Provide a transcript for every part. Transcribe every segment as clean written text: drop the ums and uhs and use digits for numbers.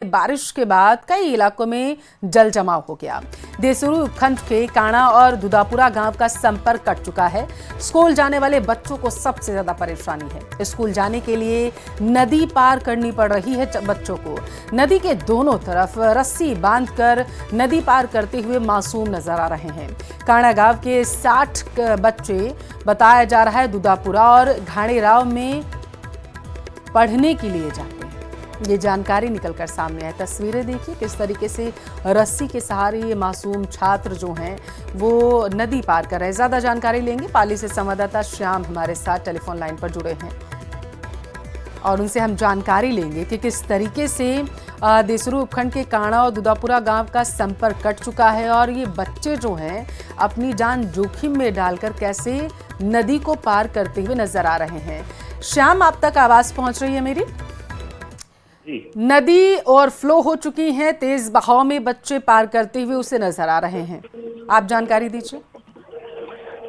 बारिश के बाद कई इलाकों में जल जमाव हो गया। देसरू उपखंड के काणा और दुदापुरा गांव का संपर्क कट चुका है। स्कूल जाने वाले बच्चों को सबसे ज्यादा परेशानी है। स्कूल जाने के लिए नदी पार करनी पड़ रही है बच्चों को। नदी के दोनों तरफ रस्सी बांधकर नदी पार करते हुए मासूम नजर आ रहे हैं। काणा गांव के 60 बच्चे बताया जा रहा है दुदापुरा और घाणेराव में पढ़ने के लिए जाते हैं। ये जानकारी निकलकर सामने है। तस्वीरें देखिए किस तरीके से रस्सी के सहारे ये मासूम छात्र जो हैं वो नदी पार कर रहे हैं। ज्यादा जानकारी लेंगे, पाली से संवाददाता श्याम हमारे साथ टेलीफोन लाइन पर जुड़े हैं और उनसे हम जानकारी लेंगे कि किस तरीके से देसरू उपखंड के काणा और दुदापुरा गांव का संपर्क कट चुका है और ये बच्चे जो हैं अपनी जान जोखिम में डालकर कैसे नदी को पार करते हुए नजर आ रहे हैं। श्याम, आप तक आवाज पहुंच रही है मेरी? नदी ओवरफ्लो हो चुकी है, तेज बहाव में बच्चे पार करते हुए उसे नजर आ रहे हैं। आप जानकारी दीजिए।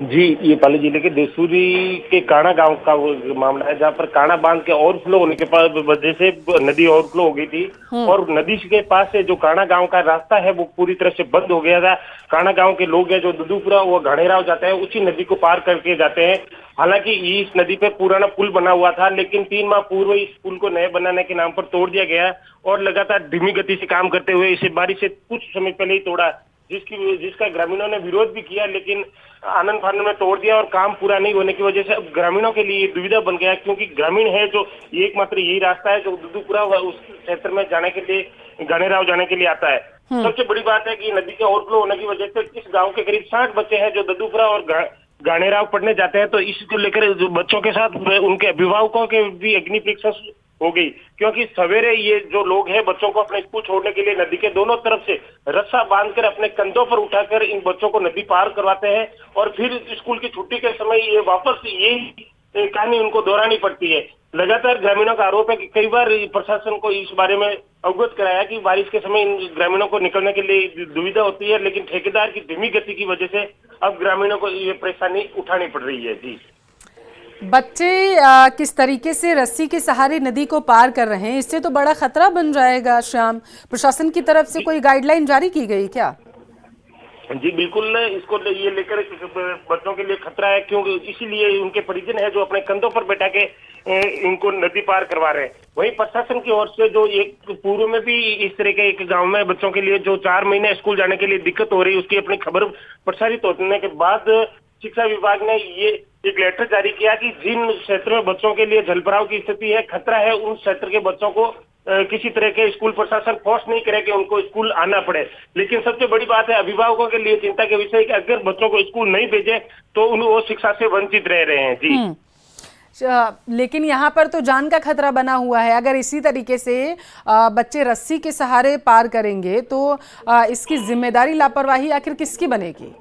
जी, ये पाली जिले के देसूरी के काणा गांव का वो मामला है, जहां पर काणा बांध के ओवरफ्लो होने के वजह से नदी ओवरफ्लो हो गई थी और नदी के पास से जो काणा गांव का रास्ता है वो पूरी तरह से बंद हो गया था। काणा गांव के लोग हैं जो दुदुपुरा वो घाणेराव जाते हैं, उसी नदी को पार करके जाते हैं। हालांकि इस नदी पे पुराना पुल बना हुआ था, लेकिन 3 माह पूर्व इस पुल को नए बनाने के नाम पर तोड़ दिया गया और लगातार धीमी गति से काम करते हुए इसे बारिश से कुछ समय पहले ही तोड़ा, जिसका ग्रामीणों ने विरोध भी किया, लेकिन आनंद फानन में तोड़ दिया और काम पूरा नहीं होने की वजह से अब ग्रामीणों के लिए दुविधा बन गया, क्योंकि ग्रामीण है जो एकमात्र यही रास्ता है जो दुदुपुरा उस क्षेत्र में जाने के लिए घाणेराव जाने के लिए आता है। सबसे बड़ी बात है कि नदी के ओवरफ्लो होने की वजह से इस गांव के करीब 60 बच्चे हैं जो दुदुपुरा और घाणेराव पढ़ने जाते हैं। तो इसको लेकर बच्चों के साथ उनके अभिभावकों के भी अग्नि परीक्षा हो गई, क्योंकि सवेरे ये जो लोग हैं बच्चों को अपने स्कूल छोड़ने के लिए नदी के दोनों तरफ से रस्सा बांधकर अपने कंधों पर उठाकर इन बच्चों को नदी पार करवाते हैं और फिर स्कूल की छुट्टी के समय ये वापस यही कहानी उनको दोहरानी पड़ती है। लगातार ग्रामीणों का आरोप है कि कई बार प्रशासन को इस बारे में अवगत कराया कि बारिश के समय इन ग्रामीणों को निकलने के लिए दुविधा होती है, लेकिन ठेकेदार की धीमी गति की वजह से अब ग्रामीणों को ये परेशानी उठानी पड़ रही है। जी, बच्चे किस तरीके से रस्सी के सहारे नदी को पार कर रहे हैं, इससे तो बड़ा खतरा बन जाएगा। श्याम, प्रशासन की तरफ से कोई गाइडलाइन जारी की गई क्या? जी बिल्कुल, इसको ये लेकर बच्चों के लिए खतरा है, क्योंकि इसीलिए उनके परिजन है जो अपने कंधों पर बैठा के इनको नदी पार करवा रहे हैं। वहीं प्रशासन की ओर से जो एक पूर्व में भी इस तरह के एक गांव में बच्चों के लिए जो 4 महीने स्कूल जाने के लिए दिक्कत हो रही है, उसकी अपनी खबर प्रसारित होने के बाद शिक्षा विभाग ने ये एक लेटर जारी किया कि जिन क्षेत्र में बच्चों के लिए जलभराव की स्थिति है, खतरा है, उन क्षेत्र के बच्चों को किसी तरह के स्कूल प्रशासन फोर्स नहीं करे कि उनको स्कूल आना पड़े। लेकिन सबसे बड़ी बात है अभिभावकों के लिए चिंता के विषय कि अगर बच्चों को स्कूल नहीं भेजे तो वो शिक्षा से वंचित रह रहे हैं। जी, लेकिन यहाँ पर तो जान का खतरा बना हुआ है। अगर इसी तरीके से बच्चे रस्सी के सहारे पार करेंगे तो इसकी जिम्मेदारी लापरवाही आखिर किसकी बनेगी?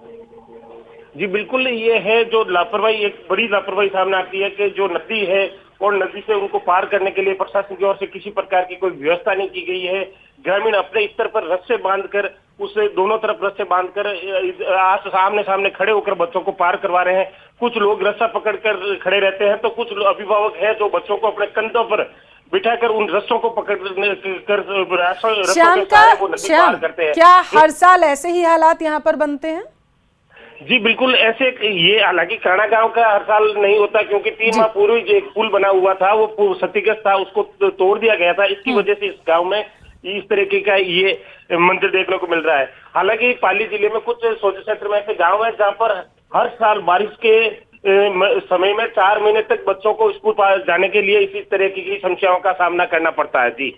जी बिल्कुल, ये है जो लापरवाही, एक बड़ी लापरवाही सामने आती है कि जो नदी है और नदी से उनको पार करने के लिए प्रशासन की ओर से किसी प्रकार की कोई व्यवस्था नहीं की गई है। ग्रामीण अपने स्तर पर रस्से बांधकर उसे दोनों तरफ रस्से बांधकर आमने सामने खड़े होकर बच्चों को पार करवा रहे हैं। कुछ लोग रस्सा पकड़कर खड़े रहते हैं तो कुछ अभिभावक है जो बच्चों को अपने कंधों पर बिठाकर उन रस्सों को पकड़ कर श्याम, करते हैं। क्या हर साल ऐसे ही हालात यहाँ पर बनते हैं? जी बिल्कुल, ऐसे ये हालांकि काणा गांव का हर साल नहीं होता, क्योंकि 3 माह पूर्व जो एक पुल बना हुआ था वो क्षतिग्रस्त था, उसको तोड़ दिया गया था। इसकी वजह से इस गांव में इस तरीके का ये मंजर देखने को मिल रहा है। हालांकि पाली जिले में कुछ सोचे क्षेत्र में ऐसे गाँव है जहाँ पर हर साल बारिश के समय में 4 महीने तक बच्चों को स्कूल जाने के लिए इसी तरह की समस्याओं का सामना करना पड़ता है। जी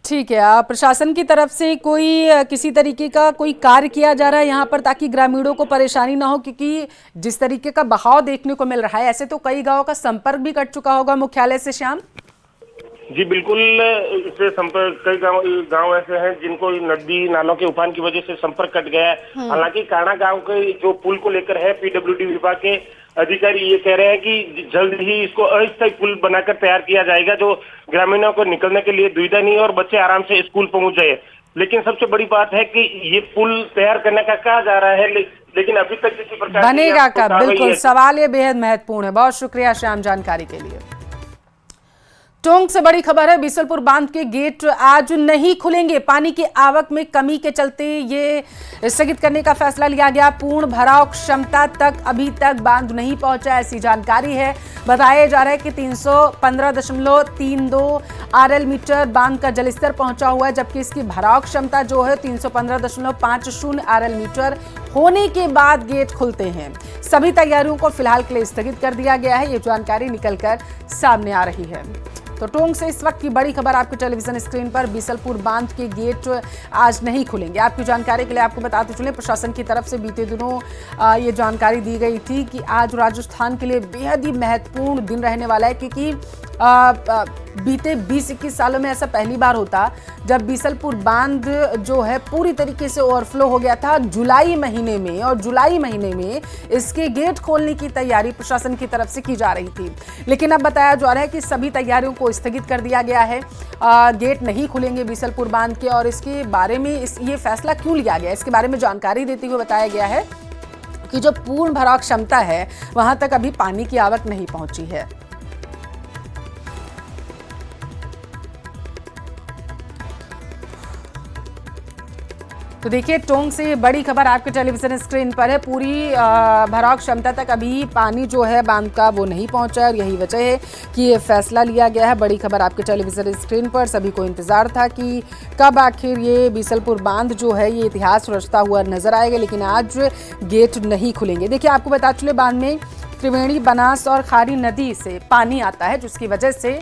ठीक है, प्रशासन की तरफ से कोई किसी तरीके का कोई कार्य किया जा रहा है यहाँ पर ताकि ग्रामीणों को परेशानी ना हो? क्योंकि जिस तरीके का बहाव देखने को मिल रहा है, ऐसे तो कई गांवों का संपर्क भी कट चुका होगा मुख्यालय से। श्याम जी बिल्कुल, इससे संपर्क कई गांव ऐसे हैं जिनको नदी नालों के उफान की वजह से संपर्क कट गया है। हालांकि काणा गांव के जो पुल को लेकर है, पीडब्ल्यूडी विभाग के अधिकारी ये कह रहे हैं कि जल्द ही इसको अस्थायी पुल बनाकर तैयार किया जाएगा, जो ग्रामीणों को निकलने के लिए दुविधा नहीं और बच्चे आराम से स्कूल पहुंच जाए। लेकिन सबसे बड़ी बात है कि ये पुल तैयार करने का कहा जा रहा है, लेकिन अभी तक किसी प्रकार बनेगा कब? बिल्कुल, सवाल ये बेहद महत्वपूर्ण है। बहुत शुक्रिया श्याम जानकारी के लिए। टोंक से बड़ी खबर है। बीसलपुर बांध के गेट आज नहीं खुलेंगे। पानी की आवक में कमी के चलते ये स्थगित करने का फैसला लिया गया। पूर्ण भराव क्षमता तक अभी तक बांध नहीं पहुंचा, ऐसी जानकारी है। बताया जा रहा है कि 315.32 आरएल मीटर बांध का जलस्तर पहुंचा हुआ है, जबकि इसकी भराव क्षमता जो है 315.50 आरएल मीटर होने के बाद गेट खुलते हैं। सभी तैयारियों को फिलहाल के लिए स्थगित कर दिया गया है। ये जानकारी निकलकर सामने आ रही है। तो टोंक से इस वक्त की बड़ी खबर आपके टेलीविजन स्क्रीन पर। बीसलपुर बांध के गेट आज नहीं खुलेंगे। आपकी जानकारी के लिए आपको बताते चलें, प्रशासन की तरफ से बीते दिनों ये जानकारी दी गई थी कि आज राजस्थान के लिए बेहद ही महत्वपूर्ण दिन रहने वाला है, क्योंकि बीते 20-21 सालों में ऐसा पहली बार होता जब बीसलपुर बांध जो है पूरी तरीके से ओवरफ्लो हो गया था जुलाई महीने में, और जुलाई महीने में इसके गेट खोलने की तैयारी प्रशासन की तरफ से की जा रही थी। लेकिन अब बताया जा रहा है कि सभी तैयारियों को स्थगित कर दिया गया है। गेट नहीं खुलेंगे बीसलपुर बांध के, और इसके बारे में ये फैसला क्यों लिया गया, इसके बारे में जानकारी देते हुए बताया गया है कि जो पूर्ण भराव क्षमता है वहां तक अभी पानी की आवक नहीं पहुंची है। तो देखिए, टोंक से बड़ी खबर आपके टेलीविजन स्क्रीन पर है। पूरी भराव क्षमता तक अभी पानी जो है बांध का वो नहीं पहुंचा है, और यही वजह है कि ये फैसला लिया गया है। बड़ी खबर आपके टेलीविजन स्क्रीन पर। सभी को इंतजार था कि कब आखिर ये बीसलपुर बांध जो है ये इतिहास रचता हुआ नजर आएगा, लेकिन आज गेट नहीं खुलेंगे। देखिए, आपको बता चले, बांध में त्रिवेणी, बनास और खारी नदी से पानी आता है, जिसकी वजह से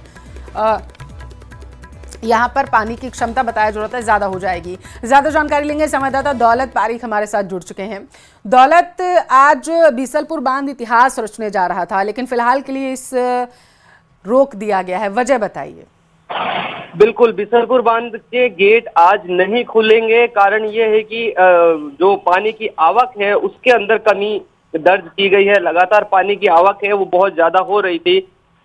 यहाँ पर पानी की क्षमता बताया जा रहा है ज्यादा हो जाएगी। ज्यादा जानकारी लेंगे, संवाददाता दौलत पारिक हमारे साथ जुड़ चुके हैं। दौलत, आज बीसलपुर बांध इतिहास रचने जा रहा था, लेकिन फिलहाल के लिए इस रोक दिया गया है, वजह बताइए। बिल्कुल, बीसलपुर बांध के गेट आज नहीं खुलेंगे। कारण ये है कि जो पानी की आवक है उसके अंदर कमी दर्ज की गई है। लगातार पानी की आवक है वो बहुत ज्यादा हो रही थी।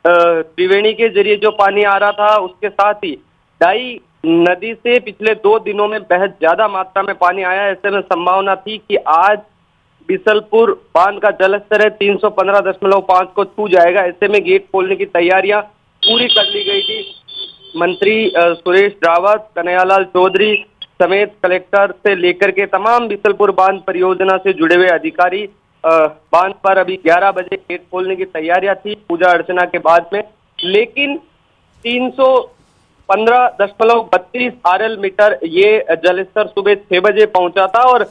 त्रिवेणी के जरिए जो पानी आ रहा था, उसके साथ ही डाई नदी से पिछले 2 दिनों में बेहद ज्यादा मात्रा में पानी आया। ऐसे में संभावना थी कि आज बीसलपुर बांध का जलस्तर है 315.5 को छू जाएगा। ऐसे में गेट खोलने की तैयारियां पूरी कर ली गई थी। मंत्री सुरेश रावत, कन्हैयालाल चौधरी समेत कलेक्टर से लेकर के तमाम बीसलपुर बांध परियोजना से जुड़े हुए अधिकारी बांध पर अभी 11 बजे गेट खोलने की तैयारियां थी, पूजा अर्चना के बाद में। लेकिन 315.32 आरएल मीटर ये जलस्तर सुबह 6 बजे पहुंचा था, और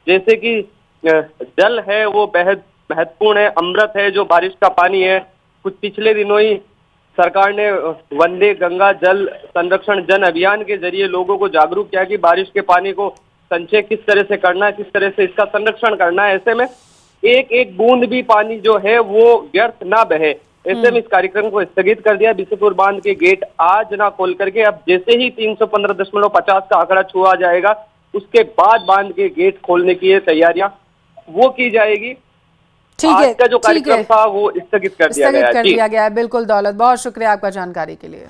जैसे कि जल है वो बेहद महत्वपूर्ण है, अमृत है, जो बारिश का पानी है। कुछ पिछले दिनों ही सरकार ने वंदे गंगा जल संरक्षण जन अभियान के जरिए लोगों को जागरूक किया कि बारिश के पानी को संचय किस तरह से करना है, किस तरह से इसका संरक्षण करना है। ऐसे में एक एक बूंद भी पानी जो है वो व्यर्थ ना बहे, ऐसे में इस कार्यक्रम को स्थगित कर दिया। बीसलपुर बांध के गेट आज ना खोल करके अब जैसे ही 315.50 का आंकड़ा छुआ जाएगा, उसके बाद बांध के गेट खोलने की तैयारियां वो की जाएगी। आज का जो कार्यक्रम था वो स्थगित कर दिया गया है। बिल्कुल दौलत, बहुत शुक्रिया आपका जानकारी के लिए।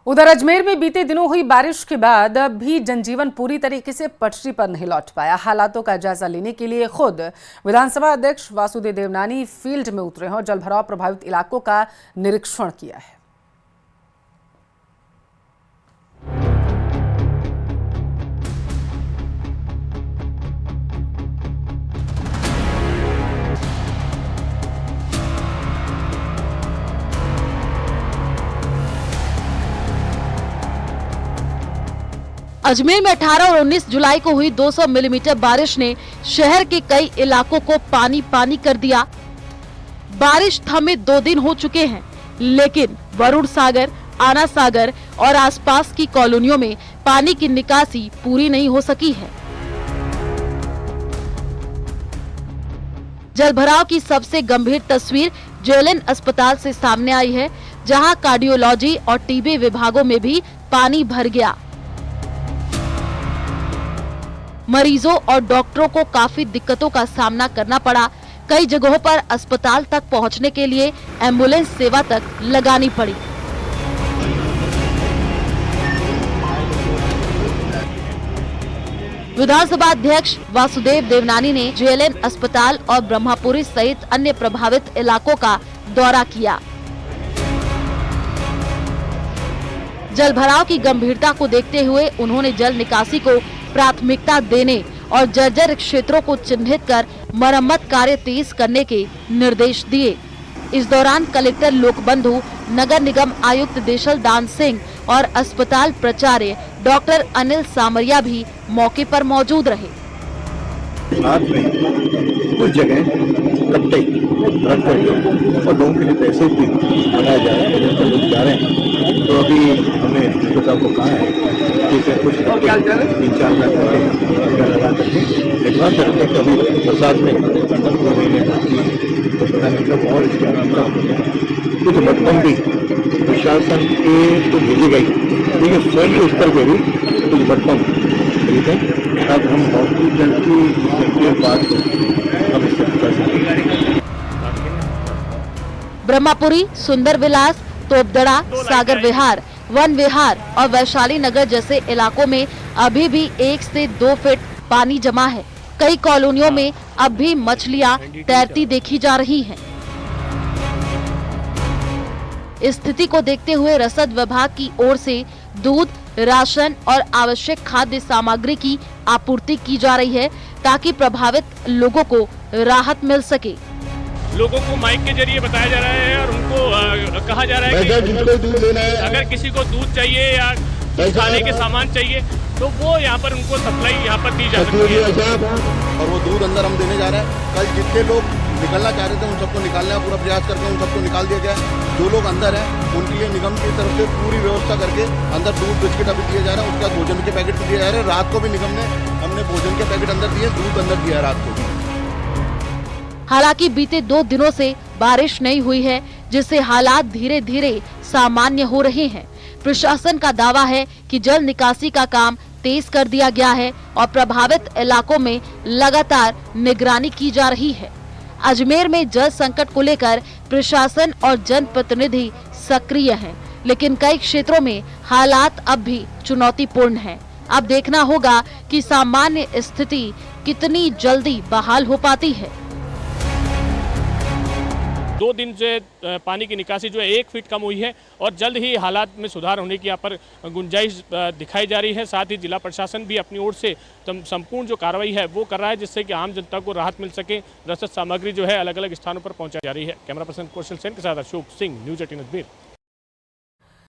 उधर अजमेर में बीते दिनों हुई बारिश के बाद अब भी जनजीवन पूरी तरीके से पटरी पर नहीं लौट पाया। हालातों का जायजा लेने के लिए खुद विधानसभा अध्यक्ष वासुदेव देवनानी फील्ड में उतरे हैं और जलभराव प्रभावित इलाकों का निरीक्षण किया है। अजमेर में 18 और 19 जुलाई को हुई 200 मिलीमीटर बारिश ने शहर के कई इलाकों को पानी पानी कर दिया। बारिश थमे 2 दिन हो चुके हैं, लेकिन वरुण सागर, आना सागर और आसपास की कॉलोनियों में पानी की निकासी पूरी नहीं हो सकी है। जलभराव की सबसे गंभीर तस्वीर जेएलएन अस्पताल से सामने आई है, जहां कार्डियोलॉजी और टीबी विभागों में भी पानी भर गया। मरीजों और डॉक्टरों को काफी दिक्कतों का सामना करना पड़ा। कई जगहों पर अस्पताल तक पहुंचने के लिए एम्बुलेंस सेवा तक लगानी पड़ी। विधानसभा अध्यक्ष वासुदेव देवनानी ने जेएलएन अस्पताल और ब्रह्मापुरी सहित अन्य प्रभावित इलाकों का दौरा किया। जल भराव की गंभीरता को देखते हुए उन्होंने जल निकासी को प्राथमिकता देने और जर्जर क्षेत्रों को चिन्हित कर मरम्मत कार्य तेज करने के निर्देश दिए। इस दौरान कलेक्टर लोकबंधु, नगर निगम आयुक्त देशल दान सिंह और अस्पताल प्राचार्य डॉक्टर अनिल सामरिया भी मौके पर मौजूद रहे। साथ में कुछ जगह कट्टे रख करके और लोगों के लिए पैसे भी बनाया जा रहा है, तो लोग जा रहे हैं। तो अभी हमने साहब को कहा है कि कुछ 3-4 लाख रुपये लगा करके एडवांस रखते हैं। कभी बरसात में 2 महीने तो पता मतलब और कुछ भटकम भी प्रशासन के तो भेजी गई, लेकिन स्वयं के स्तर पर भी कुछ भटकम अब हम हॉस्पिटल की बात हम इससे कर सकते। ब्रह्मपुरी, सुंदर विलास, तोपदड़ा, सागर विहार, वन विहार और वैशाली नगर जैसे इलाकों में अभी भी 1 से 2 फीट पानी जमा है। कई कॉलोनियों में अब भी मछलियां तैरती देखी जा रही हैं। स्थिति को देखते हुए रसद विभाग की ओर से दूध, राशन और आवश्यक खाद्य सामग्री की आपूर्ति की जा रही है ताकि प्रभावित लोगों को राहत मिल सके। लोगों को माइक के जरिए बताया जा रहा है और उनको कहा जा रहा है कि अगर किसी को दूध चाहिए या खाने के सामान चाहिए तो वो यहाँ पर उनको सप्लाई यहाँ पर दी जा सकती है। और वो दूध अंदर हम देने जा रहे हैं। कल जितने लोग निकलना चाह रहे थे उन सबको निकालने का पूरा प्रयास करके उन सबको निकाल दिया गया है। जो लोग अंदर हैं उनके लिए निगम की तरफ से पूरी व्यवस्था करके अंदर दूध बिस्किट अभी दिए जा रहे हैं, उसके बाद भोजन के पैकेट भी दिए जा रहे हैं। रात को भी निगम ने हमने भोजन के पैकेट अंदर दिए, दूध अंदर दिया रात को भी। हालांकि बीते 2 दिनों से बारिश नहीं हुई है, जिससे हालात धीरे धीरे सामान्य हो रहे हैं। प्रशासन का दावा है कि जल निकासी का काम तेज कर दिया गया है और प्रभावित इलाकों में लगातार निगरानी की जा रही है। अजमेर में जल संकट को लेकर प्रशासन और जनप्रतिनिधि सक्रिय हैं, लेकिन कई क्षेत्रों में हालात अब भी चुनौतीपूर्ण हैं। अब देखना होगा कि सामान्य स्थिति कितनी जल्दी बहाल हो पाती है। 2 दिन से पानी की निकासी जो है 1 फीट कम हुई है और जल्द ही हालात में सुधार होने की यहाँ पर गुंजाइश दिखाई जा रही है। साथ ही जिला प्रशासन भी अपनी ओर से संपूर्ण जो कार्रवाई है वो कर रहा है, जिससे कि आम जनता को राहत मिल सके। रसद सामग्री जो है अलग अलग स्थानों पर पहुँचाई जा रही है। कैमरा पर्सन कौशल सेन के साथ अशोक सिंह, न्यूज़ 18 अजमेर।